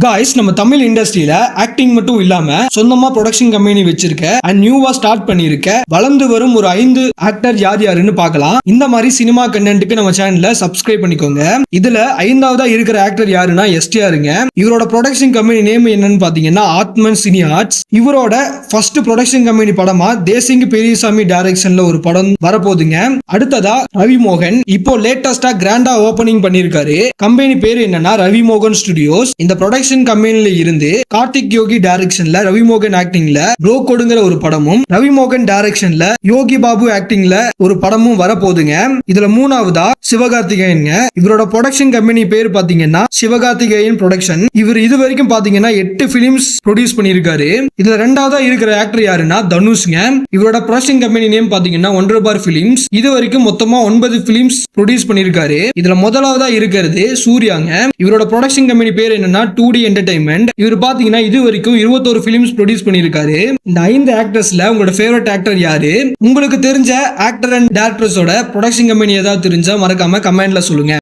Guys, நம்ம தமிழ் இண்டஸ்ட்ரியில acting மட்டும் இல்லாம சொந்தமா ப்ரொடக்ஷன் கம்பெனி வச்சிருக்க அண்ட் நியூவா ஸ்டார்ட் பண்ணிருக்க வளர்ந்து வரும் ஒரு 5 ஆக்டர் யார் யாருன்னு பார்க்கலாம். இந்த மாதிரி சினிமா கண்டென்ட்க்கு நம்ம சேனல்ல சப்ஸ்கிரைப் பண்ணிக்கோங்க. இதுல 5ஆவதா இருக்கிற ஆக்டர் யாருன்னா எஸ்டிஆருங்க. இவரோட ப்ரொடக்ஷன் கம்பெனி நேம் என்னன்னு பாத்தீங்கன்னா ஆத்மன் சினி ஆர்ட்ஸ். இவரோட ஃபர்ஸ்ட் ப்ரொடக்ஷன் கம்பெனி படமா தேசிங் பெரியசாமி டைரக்ஷன்ல ஒரு படம் வரப்போகுதுங்க. அடுத்ததா ரவி மோகன் இப்போ லேட்டஸ்டா கிராண்டா ஓபனிங் பண்ணிருக்காரு. கம்பெனி பேர் என்னன்னா ரவி மோகன் ஸ்டுடியோஸ். இந்த ப்ரொடக்ஷன் கம்பெனில இருந்து கார்த்திக் யோகி டைரக்ஷன்ல ரவி மோகன் ஆக்டிங்ல ப்ரோ கொடுங்கிற ஒரு படமும், ரவி மோகன் டைரக்ஷன்ல யோகி பாபு ஆக்டிங்ல ஒரு படமும் வரப்போகுதுங்க. இதுல 3ஆவதா சிவகார்த்திகேயன். இவரோட ப்ரொடக்ஷன் கம்பெனி பேர் பாத்தீங்கன்னா சிவகார்த்திகேயன் ப்ரொடக்ஷன். இவர் இது வரைக்கும் பாத்தீங்கன்னா 8 பிலிம்ஸ் ப்ரொடியூஸ் பண்ணிருக்காரு. இதுல 2ஆவதா இருக்கிற ஆக்டர் யாருன்னா தனுஷ்ங்க. இவரோட ப்ரொடக்ஷன் கம்பெனி நேம் பாத்தீங்கன்னா ஒண்டர்பார் பிலிம்ஸ். இது வரைக்கும் மொத்தமா 9 பிலிம்ஸ் ப்ரொடியூஸ் பண்ணிருக்காரு. இதுல முதலாவதா இருக்கிறது சூர்யாங்க. இவரோட ப்ரொடக்ஷன் கம்பெனி பேர் என்னன்னா 2D என்டர்டைன்மெண்ட். இவர் பாத்தீங்கன்னா இது வரைக்கும் 21 பிலிம்ஸ் ப்ரொடியூஸ் பண்ணிருக்காரு. இந்த 5 ஆக்டர்ஸ்ல உங்களோட ஃபேவரட் ஆக்டர் யாரு? உங்களுக்கு தெரிஞ்ச ஆக்டர் அண்ட் டைரக்டர்ஸோட ப்ரொடக்ஷன் கம்பெனி ஏதாவது தெரிஞ்சா மறக்காம கமெண்ட்ல சொல்லுங்க.